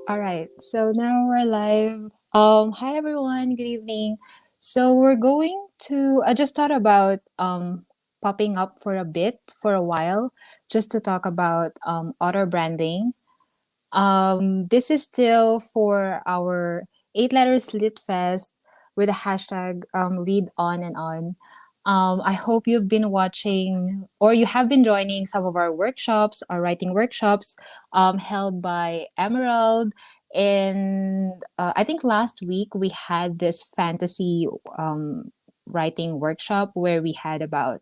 All right, so now we're live. Hi everyone, good evening. So we're going to. I just thought about popping up for a bit, for a while, just to talk about auto branding. This is still for our 8 letters lit fest with the hashtag read on and on. I hope you've been watching or you have been joining some of our workshops, our writing workshops held by Emerald. And I think last week we had this fantasy writing workshop where we had about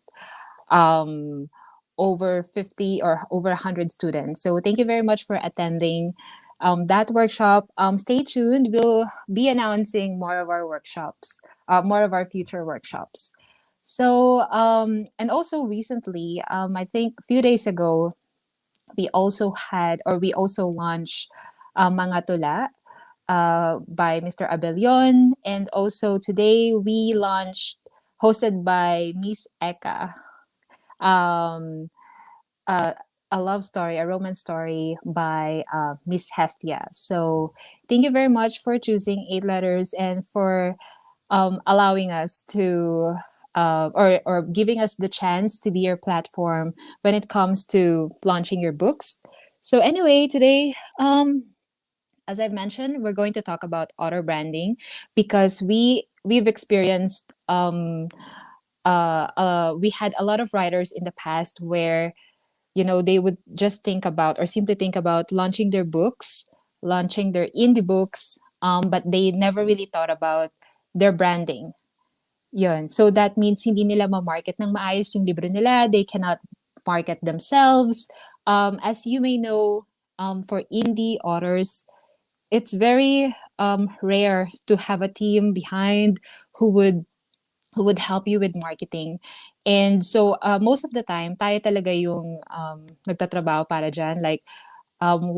um, over 50 or over 100 students. So thank you very much for attending that workshop. Stay tuned. We'll be announcing more of our workshops, more of our future workshops. So, and also recently, I think a few days ago, we also launched Mga Tula by Mr. Abelion. And also today we launched, hosted by Miss Eka, um, uh, a love story, a romance story by Miss Hestia. So thank you very much for choosing 8 letters and for allowing us to. Or giving us the chance to be your platform when it comes to launching your books. So anyway, today, as I've mentioned, we're going to talk about auto branding because we've experienced we had a lot of writers in the past where they would just think about or simply think about launching their books, launching their indie books, but they never really thought about their branding. Yun. So that means hindi nila ma-market ng maayos yung libro nila. They cannot market themselves. As you may know, for indie authors, it's very rare to have a team behind who would who would help you with marketing. And so most of the time, tayo talaga yung nagtatrabaho para dyan. Like when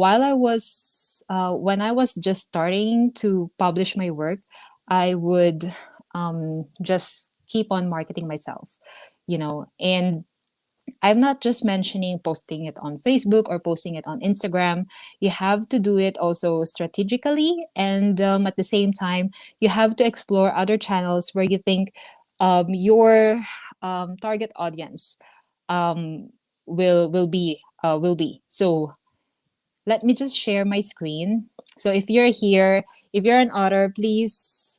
I was just starting to publish my work, I would just keep on marketing myself, and I'm not just mentioning posting it on Facebook or posting it on Instagram. You have to do it also strategically. And at the same time, you have to explore other channels where you think your target audience um, will be. So let me just share my screen. So if you're here, if you're an author, please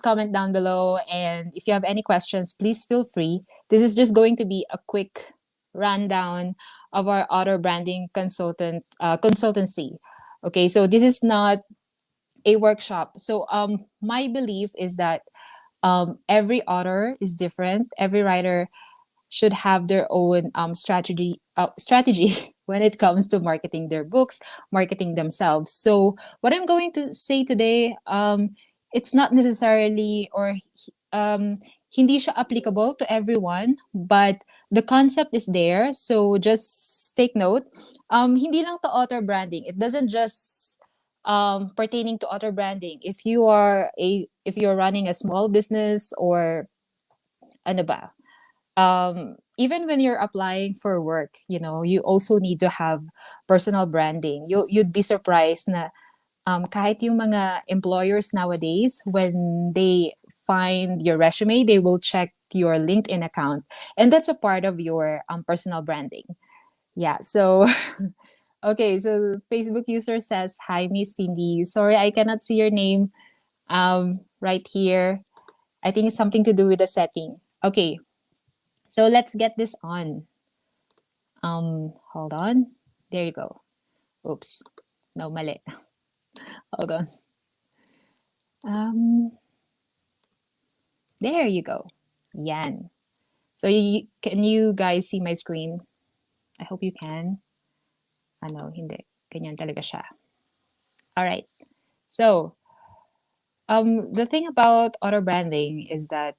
comment down below. And if you have any questions, please feel free. This is just going to be a quick rundown of our author branding consultancy. Okay, so this is not a workshop. So my belief is that every author is different. Every writer should have their own strategy when it comes to marketing their books, marketing themselves. So what I'm going to say today, it's not necessarily or um, hindi siya applicable to everyone, but the concept is there. So just take note. Hindi lang to author branding. It doesn't just pertaining to author branding. If you're running a small business or ano ba, even when you're applying for work, you also need to have personal branding. You'd be surprised na kahit yung mga employers nowadays, when they find your resume, they will check your LinkedIn account, and that's a part of your personal branding. Yeah. So okay. So Facebook user says, "Hi, Miss Cindy. Sorry, I cannot see your name right here. I think it's something to do with the setting." Okay. So let's get this on. Hold on. There you go. Oops. No, mali. Hold on. Um, there you go. Yan. So can you guys see my screen? I hope you can. Ano, hindi. Ganyan talaga siya. All right. So, the thing about auto branding is that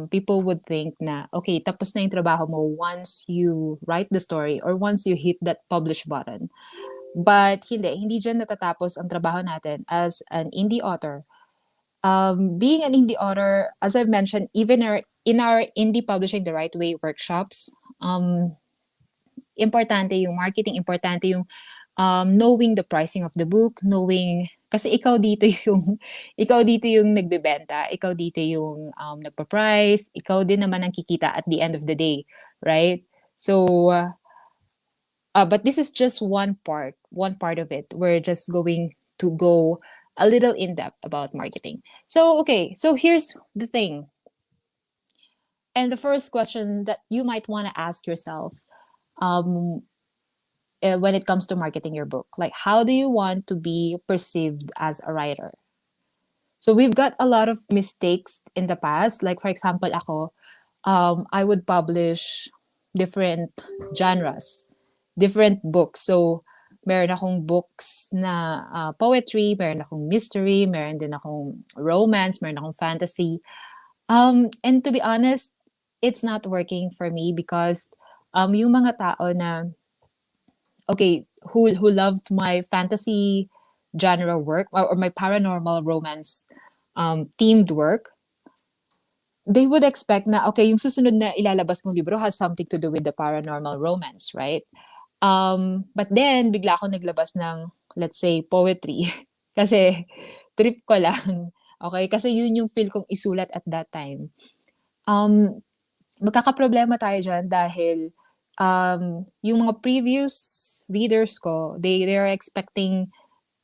people would think na, okay, tapos na yung trabaho mo once you write the story or once you hit that publish button. But hindi dyan natatapos ang trabaho natin as an indie author. Being an indie author, as I've mentioned, even in our indie publishing the right way workshops, importante yung marketing, importante yung knowing the pricing of the book, knowing kasi ikaw dito yung ikaw dito yung nagbebenta, ikaw dito yung nagpa-price, ikaw din naman ang kikita at the end of the day, right? So but this is just one part of it. We're just going to go a little in depth about marketing. So okay, so here's the thing. And the first question that you might want to ask yourself um, when it comes to marketing your book, like how do you want to be perceived as a writer? So we've got a lot of mistakes in the past. Like for example, ako, I would publish different genres, different books. So meron akong books na poetry, meron akong mystery, meron din akong romance, meron akong fantasy. And to be honest, it's not working for me because yung mga tao na okay, who loved my fantasy genre work or my paranormal romance themed work, they would expect na okay, yung susunod na ilalabas kong libro has something to do with the paranormal romance, right? But then bigla ako naglabas ng let's say poetry kasi trip ko lang. Okay, kasi yun yung feel kong isulat at that time. Magkakaproblema tayo dyan dahil yung mga previous readers ko, they are expecting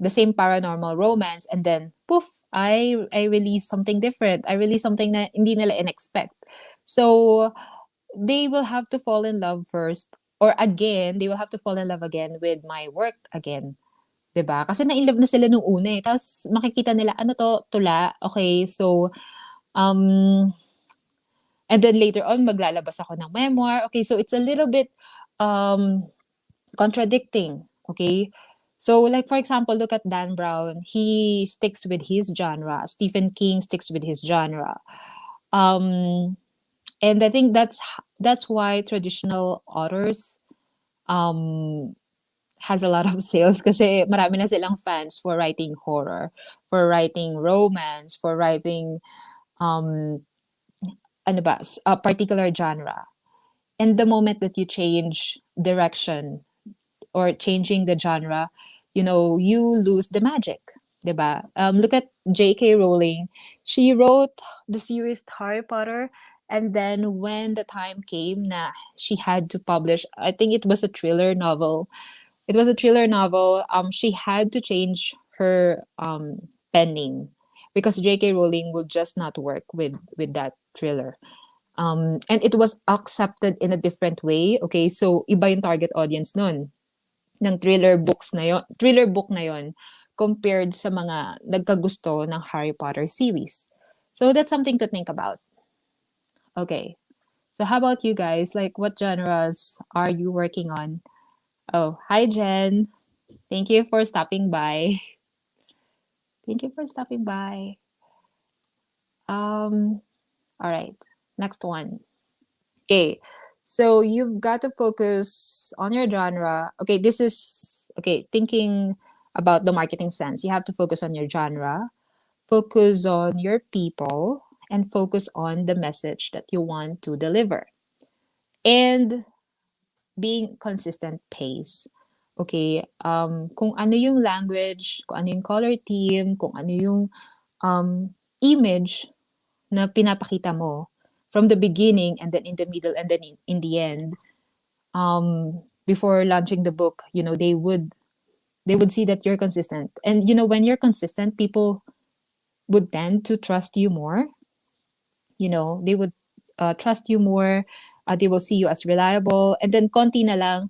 the same paranormal romance and then poof, I release something different. I release something na hindi nila in-expect. So they will have to fall in love first or again, they will have to fall in love again with my work again. 'Di ba? Kasi na-inlove na sila nung una eh. Tapos makikita nila ano to, tula. Okay, so and then later on maglalabas ako ng memoir. Okay, so it's a little bit um contradicting. Okay. So, like for example, look at Dan Brown. He sticks with his genre. Stephen King sticks with his genre. And I think that's why traditional authors has a lot of sales kasi marami na silang fans for writing horror, for writing romance, for writing ano ba, a particular genre. And the moment that you change direction or changing the genre, you lose the magic, 'di ba? Look at J.K. Rowling. She wrote the series Harry Potter, and then when the time came na she had to publish, I think it was a thriller novel. It was a thriller novel. She had to change her pen name because J.K. Rowling would just not work with that thriller. And it was accepted in a different way. Okay, so iba yung target audience nun ng thriller book na yon compared sa mga nagkagusto ng Harry Potter series. So that's something to think about. Okay. So how about you guys? Like what genres are you working on? Oh, hi Jen. Thank you for stopping by. Thank you for stopping by. All right. Next one. Okay. So you've got to focus on your genre. Okay, this is okay, thinking about the marketing sense. You have to focus on your genre, focus on your people, and focus on the message that you want to deliver. And being consistent pace. Okay, kung ano yung language, kung ano yung color theme, kung ano yung image na pinapakita mo from the beginning and then in the middle and then in the end, before launching the book, they would see that you're consistent. And when you're consistent, people would tend to trust you more. They would trust you more. They will see you as reliable. And then konti na lang.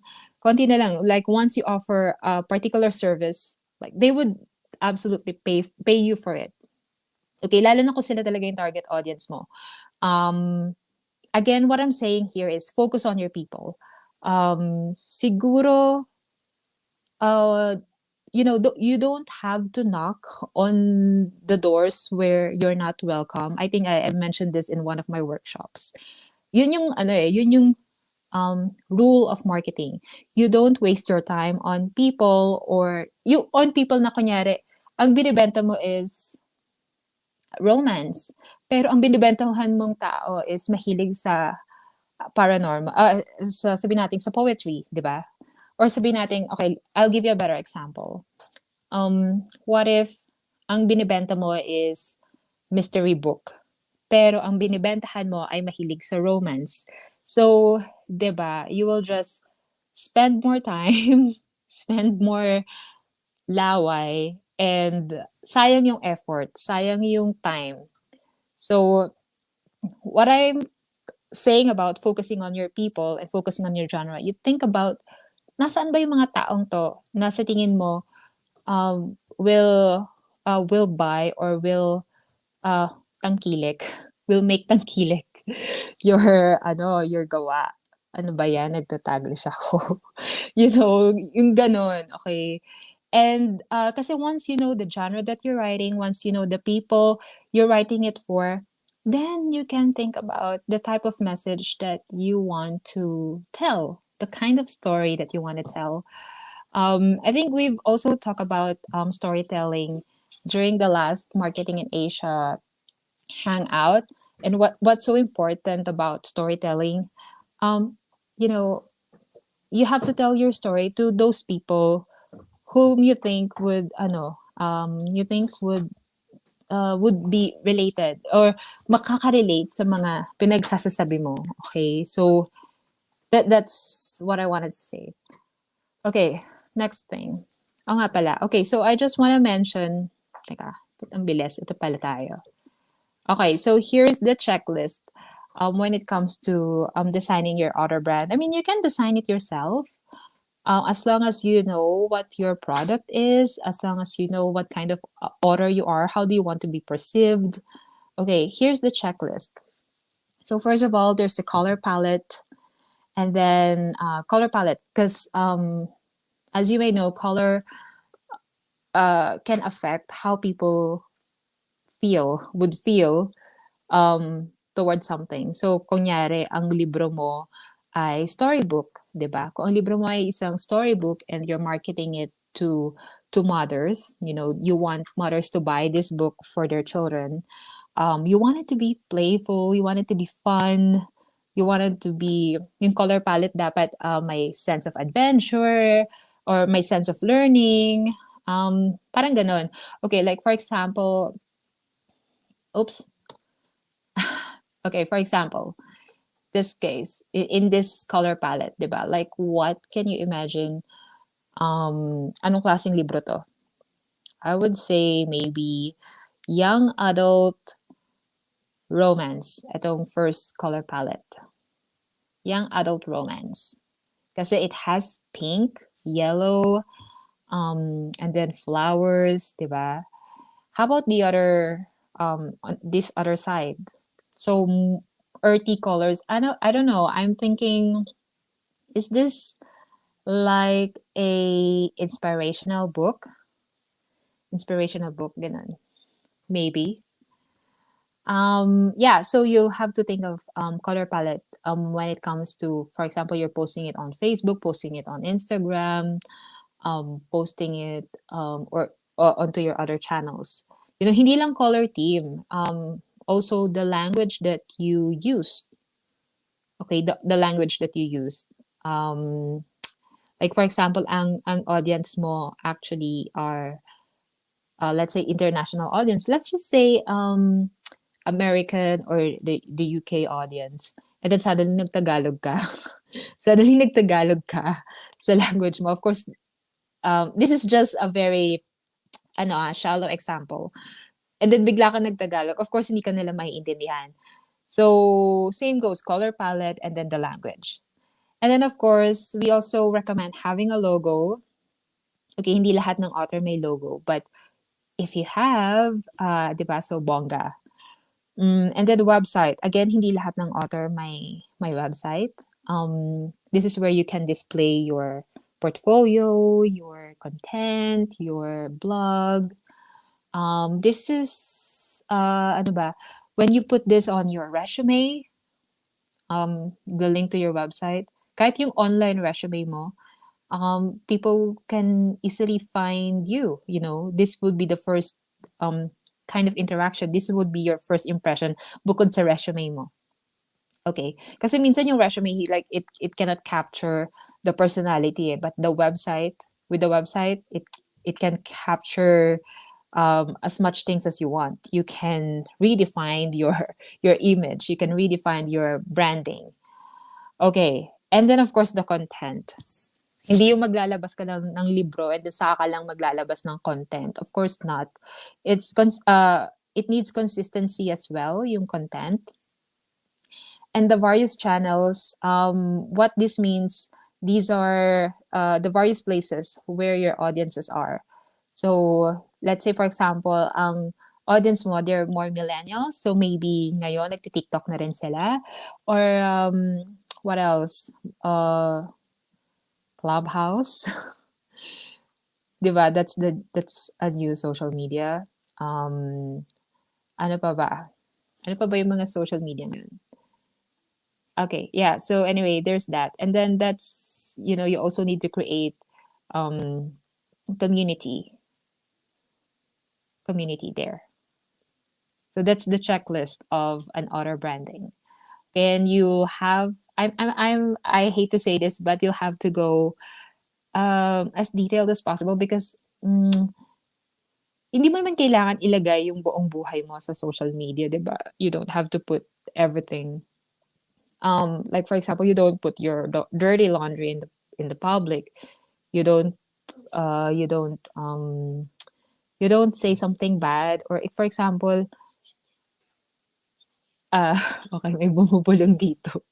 Like once you offer a particular service, like they would absolutely pay you for it. Okay, lalo na kung sila talaga yung target audience mo. Again, what I'm saying here is focus on your people. Siguro, you don't have to knock on the doors where you're not welcome. I think I mentioned this in one of my workshops. Yun yung rule of marketing. You don't waste your time on people on people na kunyari, ang binibenta mo is romance. Pero ang binibentahan mong tao is mahilig sa paranormal, sabihin natin sa poetry, di ba? or sabihin natin, okay, I'll give you a better example. What if ang binibenta mo is mystery book, pero ang binibentahan mo ay mahilig sa romance. So, 'di ba, you will just spend more time, spend more laway, and sayang yung effort, sayang yung time. So, what I'm saying about focusing on your people and focusing on your genre, you think about nasaan ba yung mga taong to na sa tingin mo will buy or will uh, tangkilik, will make tangkilik your gawa. Ano ba yan? Nagtataglish ako. Yung ganon, okay? And kasi once you know the genre that you're writing, once you know the people you're writing it for, then you can think about the type of message that you want to tell, the kind of story that you want to tell. I think we've also talked about storytelling during the last Marketing in Asia hangout, and what's so important about storytelling. Um, you know, you have to tell your story to those people whom you think would be related or makaka-relate sa mga pinagsasasabi mo. Okay, so that's what I wanted to say. Okay, next thing. O nga pala. Okay, so I just want to mention, teka, ang bilis, ito pala tayo. Okay, so here's the checklist when it comes to designing your author brand. I mean, you can design it yourself as long as you know what your product is, as long as you know what kind of author you are, how do you want to be perceived. Okay, here's the checklist. So first of all, there's the color palette, and then color palette, because as you may know, color can affect how people would feel towards something. So, kunyari, ang libro mo ay storybook, 'di ba? Kung ang libro mo ay isang storybook and you're marketing it to mothers, you want mothers to buy this book for their children. You want it to be playful, you want it to be fun, you want it to be, yung color palette dapat may sense of adventure or may sense of learning. Parang ganon. Okay, like for example, oops. Okay, for example, this case, in this color palette, di ba? Like, what can you imagine? Anong klaseng libro to? I would say maybe young adult romance. Itong first color palette. Young adult romance. Kasi it has pink, yellow, and then flowers, di ba? How about the other, on this other side? So, earthy colors. I don't know. I'm thinking, is this like a inspirational book? Inspirational book, ganun. Maybe. Yeah, so you'll have to think of color palette when it comes to, for example, you're posting it on Facebook, posting it on Instagram, posting it or onto your other channels. Hindi lang color theme. Also the language that you used. Okay, the language that you used. Like for example, ang audience mo actually are let's say international audience. Let's just say American or the UK audience. And then suddenly nagtagalog ka. Suddenly nagtagalog ka sa language mo. Of course, this is just a very shallow example. And then bigla ka nagtagalog. Of course, hindi ka nila maiintindihan. So, same goes, color palette and then the language. And then, of course, we also recommend having a logo. Okay, hindi lahat ng author may logo. But if you have, di ba, so bongga. And then the website. Again, hindi lahat ng author may website. This is where you can display your portfolio, your content, your blog. This is, ano ba, when you put this on your resume, the link to your website, kahit yung online resume mo, people can easily find you. This would be the first kind of interaction. This would be your first impression bukod sa resume mo. Okay. Kasi minsan yung resume, like it cannot capture the personality, but with the website, it can capture as much things as you want. You can redefine your image. You can redefine your branding. Okay. And then of course the content. Hindi yung maglalabas ka ng libro and then saka ka lang maglalabas ng content. Of course not. It needs consistency as well, yung content. And the various channels, what this means, these are the various places where your audiences are. So, let's say for example, ang audience mo, they're more millennials. So maybe ngayon, nagti-TikTok na rin sila. Or what else? Clubhouse. 'Di ba? That's a new social media. Um, ano pa ba? Ano pa ba yung mga social media ngayon? Okay, yeah. So anyway, there's that. And then you also need to create um community community there. So that's the checklist of an author branding. And you have I hate to say this, but you'll have to go as detailed as possible because hindi mo naman kailangan ilagay yung buong buhay mo sa social media, 'di ba? You don't have to put everything. Like for example, you don't put your dirty laundry in the public. You don't you don't you don't say something bad, or if for example, uh okay, may bumubulong dito.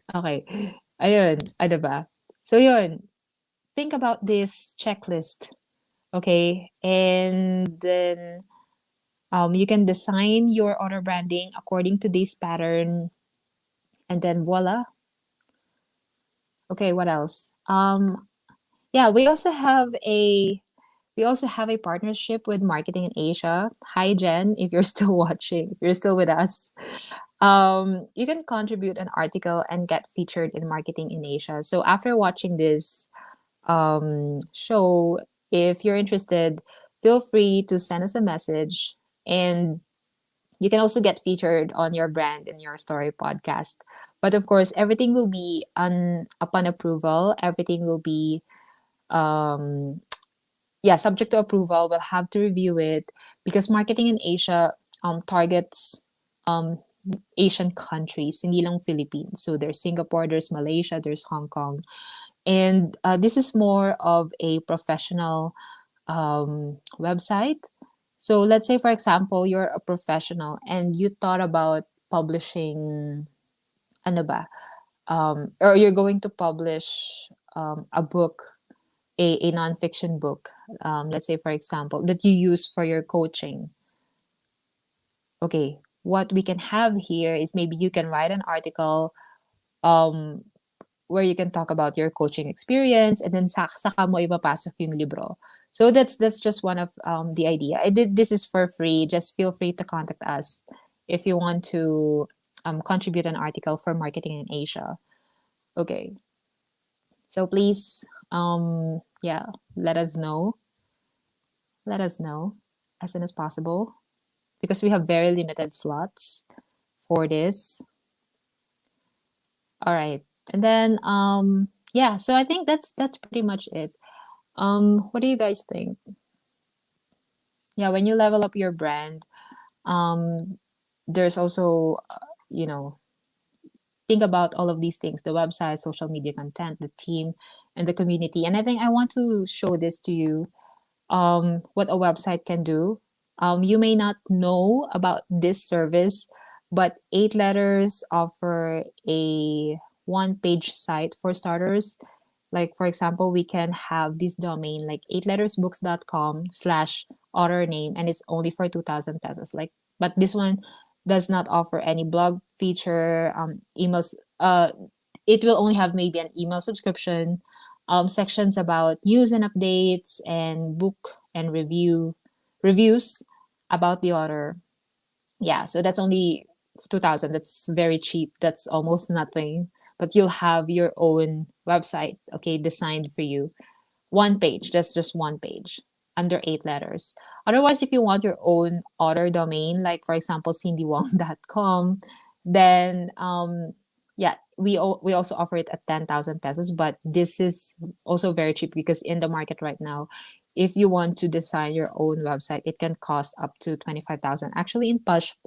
Okay. Ayun, ano ba? So yun, think about this checklist, okay? And then you can design your auto branding according to this pattern, and then voila. Okay, what else? Yeah, we also have a partnership with Marketing in Asia. Hi Jen, if you're still watching, if you're still with us. You can contribute an article and get featured in Marketing in Asia. So after watching this show, if you're interested, feel free to send us a message, and you can also get featured on your brand in your story podcast. But of course, everything will be upon approval. Everything will be um, yeah, subject to approval. We'll have to review it because Marketing in Asia targets um, Asian countries, hindi lang Philippines. So there's Singapore, there's Malaysia, there's Hong Kong. And this is more of a professional website. So let's say, for example, you're a professional and you thought about publishing, ano ba, or you're going to publish a book, a nonfiction book. Let's say, for example, that you use for your coaching. Okay, what we can have here is maybe you can write an article um, where you can talk about your coaching experience, and then saka mo ipapasok yung libro. So that's just one of the idea. I did this is for free. Just feel free to contact us if you want to contribute an article for Marketing in Asia. Okay, so please yeah, let us know. Let us know as soon as possible because we have very limited slots for this. All right, and then yeah, so I think that's pretty much it. What do you guys think? Yeah, when you level up your brand, um, there's also, you know, think about all of these things: the website, social media content, the team, and the community. And I think I want to show this to you. What a website can do. You may not know about this service, but Eight Letters offer a one-page site for starters. Like for example, we can have this domain like eightlettersbooks.com/author name, and it's only for 2,000 pesos. Like, but this one does not offer any blog feature, emails. It will only have maybe an email subscription, sections about news and updates, and book and reviews about the author. Yeah, so that's only 2,000. That's very cheap. That's almost nothing. But you'll have your own website, okay, designed for you. One page, just one page under Eight Letters. Otherwise, if you want your own author domain, like for example, cindywong.com, Then yeah, we also offer it at 10,000 pesos, but this is also very cheap because in the market right now, if you want to design your own website, it can cost up to 25,000. Actually,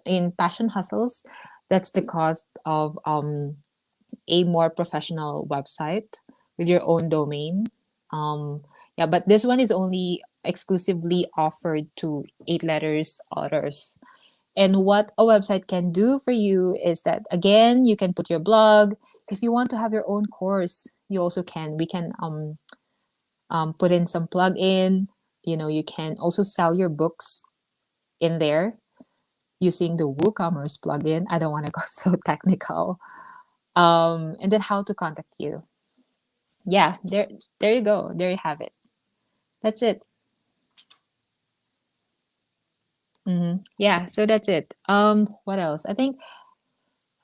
in Passion Hustles, that's the cost of a more professional website with your own domain. Yeah, but this one is only exclusively offered to eight letters authors. And what a website can do for you is that, again, you can put your blog. If you want to have your own course, you also can. We can put in some plug-in. You can also sell your books in there using the WooCommerce plugin. I don't want to go so technical. And then how to contact you. Yeah, there you go. There you have it. That's it. Yeah, so that's it. What else? I think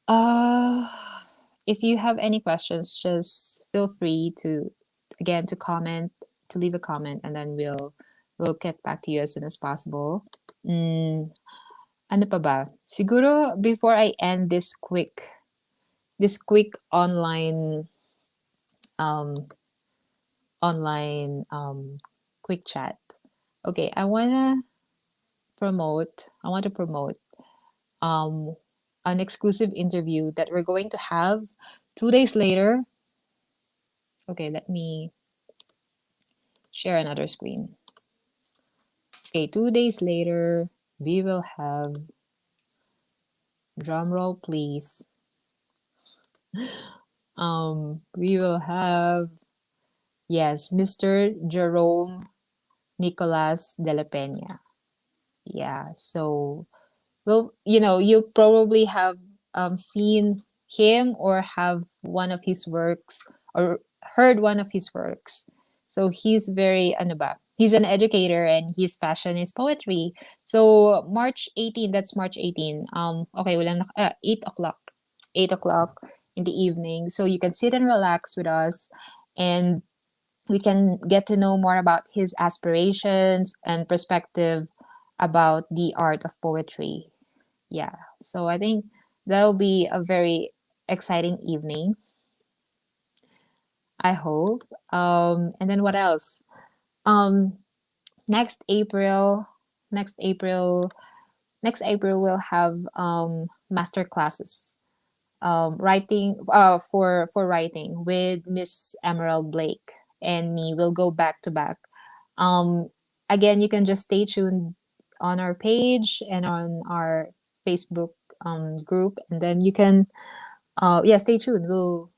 uh if you have any questions, just feel free to again to comment, to leave a comment, and then we'll get back to you as soon as possible. Mm, ano pa ba? Siguro before I end this quick um online quick chat. Okay, I want to promote um, an exclusive interview that we're going to have 2 days later. Okay, let me share another screen. Okay, 2 days later, we will have, drum roll please, we will have, yes, Mr. Jerome Nicolas de la Peña. Yeah, so well, you probably have seen him or have one of his works or heard one of his works. So he's very, ano ba? He's an educator and his passion is poetry. So March 18, that's March 18. Okay, 8 o'clock. 8 o'clock in the evening. So you can sit and relax with us and we can get to know more about his aspirations and perspective about the art of poetry. Yeah, so I think that'll be a very exciting evening, I hope. And then what else? Um, next April, next April, next April we'll have master classes, writing for writing with Miss Emerald Blake and me. We'll go back to back. Um, Again, you can just stay tuned on our page and on our Facebook group, and then you can yeah, stay tuned. We'll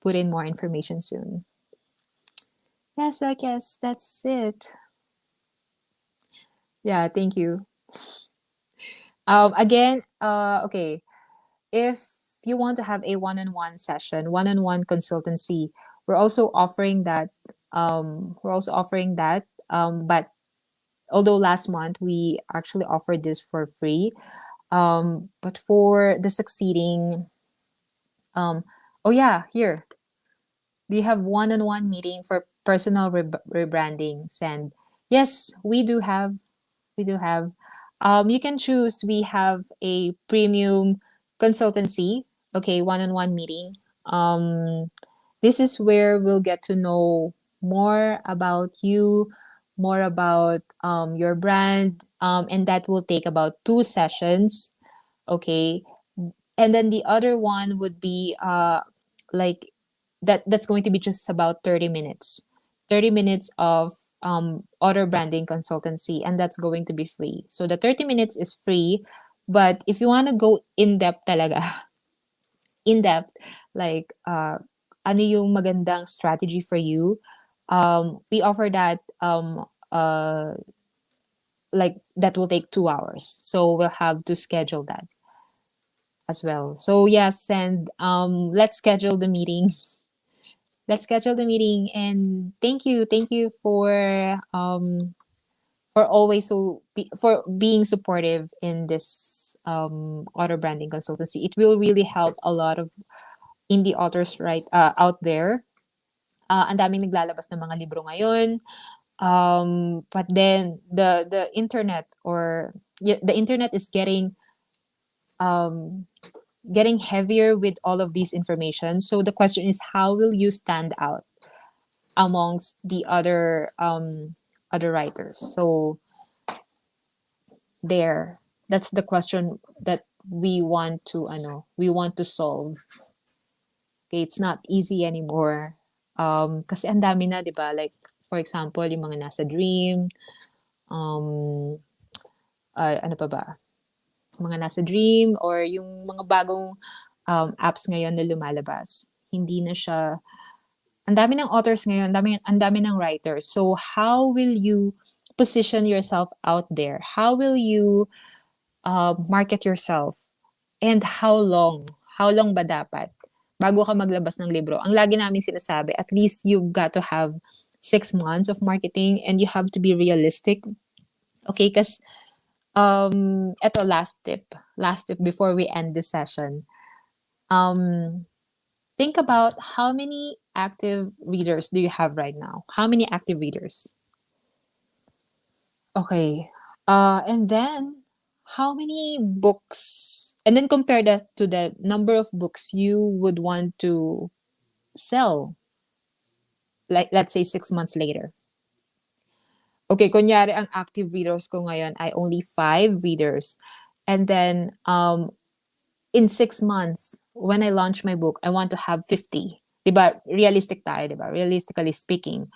put in more information soon. Yes, I guess that's it. Yeah, thank you. Again, okay, if you want to have a one-on-one session, one-on-one consultancy, we're also offering that. But although last month we actually offered this for free, but for the succeeding, um, oh yeah, here we have one-on-one meeting for personal rebranding. Send. Yes, we do have. We do have. You can choose. We have a premium consultancy. Okay, one-on-one meeting. This is where we'll get to know more about you, more about your brand, and that will take about 2 sessions. Okay, and then the other one would be like that's going to be just about 30 minutes, 30 minutes of auto branding consultancy, and that's going to be free. So the 30 minutes is free, but if you want to go in depth talaga, in depth, like ano yung magandang strategy for you, we offer that like that will take 2 hours, so we'll have to schedule that as well. So yes, and let's schedule the meeting. Let's schedule the meeting. And thank you for always for being supportive in this auto branding consultancy. It will really help a lot of indie authors right out there. Ang daming naglalabas ng mga libro ngayon. But then the internet or the internet is getting um getting heavier with all of these information. So the question is, how will you stand out amongst the other writers? So there, that's the question that we want to solve. Okay, it's not easy anymore. Kasi ang dami na, 'di ba? Like for example, yung mga nasa dream, um ano pa ba? Mga nasa dream or yung mga bagong apps ngayon na lumalabas. Hindi na siya, ang dami ng authors ngayon, ang dami ng writers. So how will you position yourself out there? How will you market yourself? And how long? How long ba dapat bago ka maglabas ng libro? Ang lagi namin sinasabi, at least you've got to have 6 months of marketing and you have to be realistic. Okay, because eto last tip before we end this session. Um, think about how many active readers do you have right now? How many active readers? Okay. And then how many books? And then compare that to the number of books you would want to sell, like let's say 6 months later. Okay, kunyari ang active readers ko ngayon ay only 5 readers. And then in 6 months, when I launch my book, I want to have 50. Diba? Realistic tayo, diba? Realistically speaking.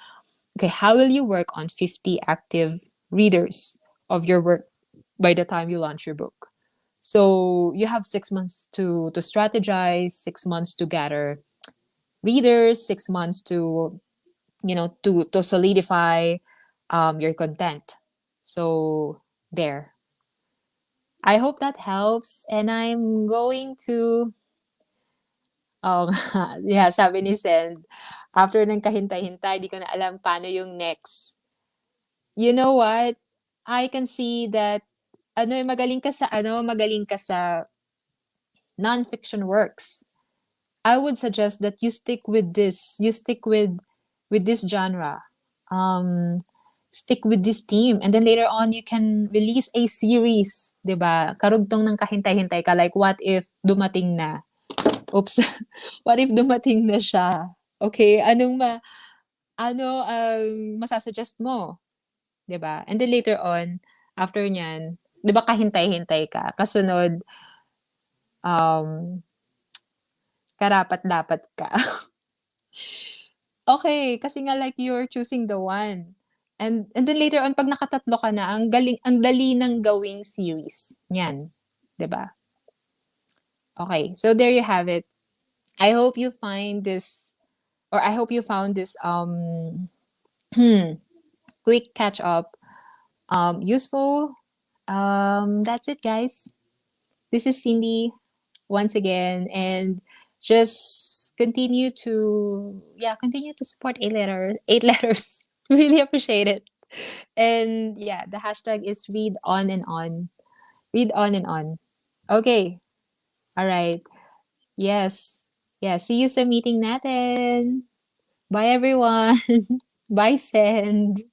Okay, how will you work on 50 active readers of your work by the time you launch your book? So you have 6 months to strategize, 6 months to gather readers, 6 months to to solidify your content. So there. I hope that helps, and I'm going to yeah, sabi ni Send, after ng kahintay-hintay, di ko na alam paano yung next. You know what? I can see that magaling ka sa non-fiction works. I would suggest that you stick with this. You stick with this genre. Um, Stick with this theme, and then later on you can release a series, 'di ba? Karugtong ng kahintay-hintay ka, like what if dumating na? Oops. What if dumating na siya? Okay, ano ang masasuggest mo, 'di ba? And then later on, after niyan, 'di ba kahintay-hintay ka, kasunod um karapat-dapat ka. Okay, kasi nga like you're choosing the one. And then later on pag nakatatlo ka na, ang dali ng gawing series niyan, 'di ba? Okay, so there you have it. I hope you find this, or I hope you found this quick catch up useful. That's it, guys. This is Cindy once again, and just continue to support eight letters. Really appreciate it. And yeah, the hashtag is read on and on. Read on and on. Okay. All right. Yes. Yeah. See you sa meeting natin. Bye everyone. Bye, Send.